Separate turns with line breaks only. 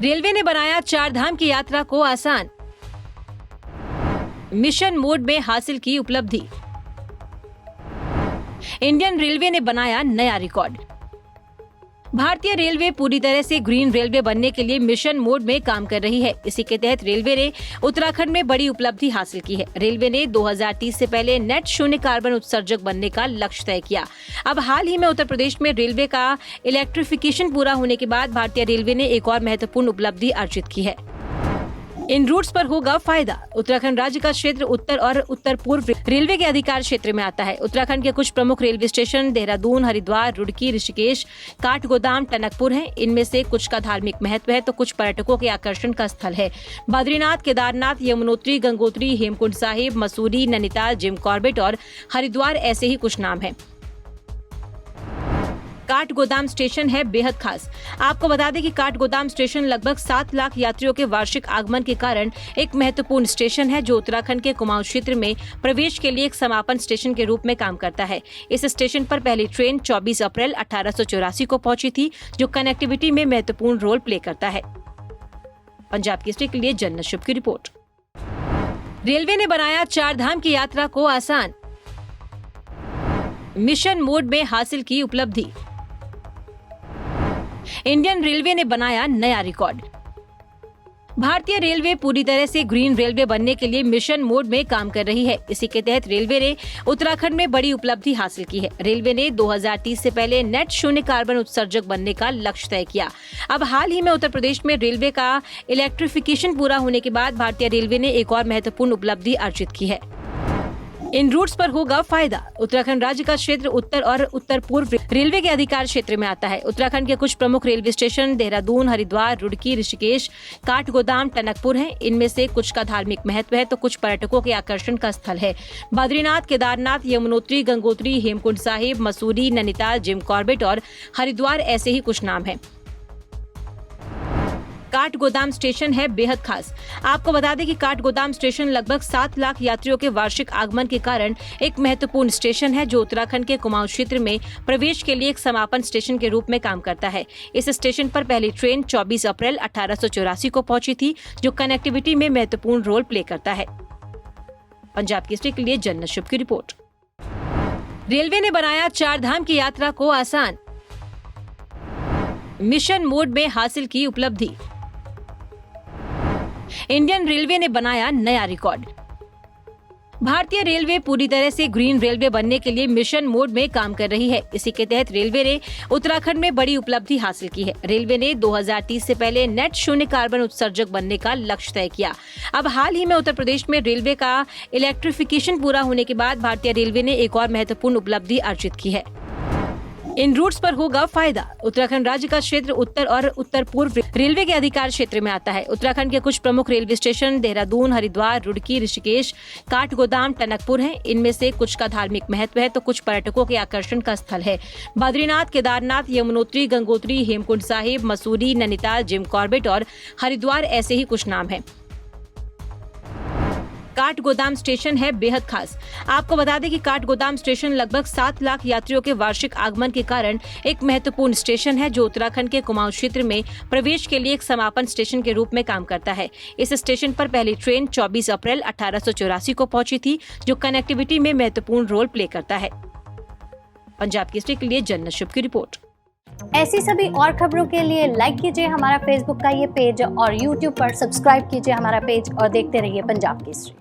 Railway ने बनाया चार धाम की यात्रा को आसान। मिशन मोड में हासिल की उपलब्धि। इंडियन रेलवे ने बनाया नया रिकॉर्ड। भारतीय रेलवे पूरी तरह से ग्रीन रेलवे बनने के लिए मिशन मोड में काम कर रही है। इसी के तहत रेलवे ने उत्तराखंड में बड़ी उपलब्धि हासिल की है। रेलवे ने 2030 से पहले नेट शून्य कार्बन उत्सर्जक बनने का लक्ष्य तय किया। अब हाल ही में उत्तर प्रदेश में रेलवे का इलेक्ट्रिफिकेशन पूरा होने के बाद भारतीय रेलवे ने एक और महत्वपूर्ण उपलब्धि अर्जित की है। इन रूट्स पर होगा फायदा। उत्तराखंड राज्य का क्षेत्र उत्तर और उत्तर पूर्व रेलवे के अधिकार क्षेत्र में आता है। उत्तराखंड के कुछ प्रमुख रेलवे स्टेशन देहरादून, हरिद्वार, रुड़की, ऋषिकेश, काठगोदाम, टनकपुर हैं। इनमें से कुछ का धार्मिक महत्व है तो कुछ पर्यटकों के आकर्षण का स्थल है। बद्रीनाथ, केदारनाथ, यमुनोत्री, गंगोत्री, हेमकुंड साहिब, मसूरी, नैनीताल, जिम कॉर्बेट और हरिद्वार ऐसे ही कुछ नाम हैं। काठगोदाम स्टेशन है बेहद खास। आपको बता दें कि काठगोदाम स्टेशन लगभग 7 लाख यात्रियों के वार्षिक आगमन के कारण एक महत्वपूर्ण स्टेशन है, जो उत्तराखंड के कुमाऊं क्षेत्र में प्रवेश के लिए एक समापन स्टेशन के रूप में काम करता है। इस स्टेशन पर पहली ट्रेन 24 अप्रैल 1884 को पहुंची थी, जो कनेक्टिविटी में महत्वपूर्ण रोल प्ले करता है। पंजाब केसरी के लिए जन्नत शुभ की रिपोर्ट। रेलवे ने बनाया चार धाम की यात्रा को आसान। मिशन मोड में हासिल की उपलब्धि। इंडियन रेलवे ने बनाया नया रिकॉर्ड। भारतीय रेलवे पूरी तरह से ग्रीन रेलवे बनने के लिए मिशन मोड में काम कर रही है। इसी के तहत रेलवे ने उत्तराखंड में बड़ी उपलब्धि हासिल की है। रेलवे ने 2030 से पहले नेट शून्य कार्बन उत्सर्जक बनने का लक्ष्य तय किया। अब हाल ही में उत्तर प्रदेश में रेलवे का इलेक्ट्रिफिकेशन पूरा होने के बाद भारतीय रेलवे ने एक और महत्वपूर्ण उपलब्धि अर्जित की है। इन रूट्स पर होगा फायदा। उत्तराखंड राज्य का क्षेत्र उत्तर और उत्तर पूर्व रेलवे के अधिकार क्षेत्र में आता है। उत्तराखंड के कुछ प्रमुख रेलवे स्टेशन देहरादून, हरिद्वार, रुड़की, ऋषिकेश, काठगोदाम, टनकपुर हैं। इनमें से कुछ का धार्मिक महत्व है तो कुछ पर्यटकों के आकर्षण का स्थल है। बद्रीनाथ, केदारनाथ, यमुनोत्री, गंगोत्री, हेमकुंड साहिब, मसूरी, नैनीताल, जिम कॉर्बेट और हरिद्वार ऐसे ही कुछ नाम हैं। काठगोदाम स्टेशन है बेहद खास। आपको बता दें कि काठगोदाम स्टेशन लगभग 7 लाख यात्रियों के वार्षिक आगमन के कारण एक महत्वपूर्ण स्टेशन है, जो उत्तराखंड के कुमाऊं क्षेत्र में प्रवेश के लिए एक समापन स्टेशन के रूप में काम करता है। इस स्टेशन पर पहली ट्रेन 24 अप्रैल 1884 को पहुंची थी, जो कनेक्टिविटी में महत्वपूर्ण रोल प्ले करता है। पंजाब केसरी के लिए जन्नत शुभ की रिपोर्ट। रेलवे ने बनाया चार धाम की यात्रा को आसान। मिशन मोड में हासिल की उपलब्धि। इंडियन रेलवे ने बनाया नया रिकॉर्ड। भारतीय रेलवे पूरी तरह से ग्रीन रेलवे बनने के लिए मिशन मोड में काम कर रही है। इसी के तहत रेलवे ने उत्तराखंड में बड़ी उपलब्धि हासिल की है। रेलवे ने 2030 से पहले नेट शून्य कार्बन उत्सर्जक बनने का लक्ष्य तय किया। अब हाल ही में उत्तर प्रदेश में रेलवे का इलेक्ट्रिफिकेशन पूरा होने के बाद भारतीय रेलवे ने एक और महत्वपूर्ण उपलब्धि अर्जित की है। इन रूट्स पर होगा फायदा। उत्तराखंड राज्य का क्षेत्र उत्तर और उत्तर पूर्व रेलवे के अधिकार क्षेत्र में आता है। उत्तराखंड के कुछ प्रमुख रेलवे स्टेशन देहरादून, हरिद्वार, रुड़की, ऋषिकेश, काठगोदाम, टनकपुर हैं। इनमें से कुछ का धार्मिक महत्व है तो कुछ पर्यटकों के आकर्षण का स्थल है। बद्रीनाथ, केदारनाथ, यमुनोत्री, गंगोत्री, हेमकुंड साहिब, मसूरी, नैनीताल, जिम कॉर्बेट और हरिद्वार ऐसे ही कुछ नाम हैं। काठगोदाम स्टेशन है बेहद खास। आपको बता दें कि काठगोदाम स्टेशन लगभग 7 लाख यात्रियों के वार्षिक आगमन के कारण एक महत्वपूर्ण स्टेशन है, जो उत्तराखंड के कुमाऊं क्षेत्र में प्रवेश के लिए एक समापन स्टेशन के रूप में काम करता है। इस स्टेशन पर पहली ट्रेन 24 अप्रैल 1884 को पहुंची थी, जो कनेक्टिविटी में महत्वपूर्ण रोल प्ले करता है। पंजाब केसरी के लिए जन्नत शुभ की रिपोर्ट।
ऐसी सभी और खबरों के लिए लाइक कीजिए हमारा फेसबुक का ये पेज और यूट्यूब पर सब्सक्राइब कीजिए हमारा पेज और देखते रहिए पंजाब केसरी।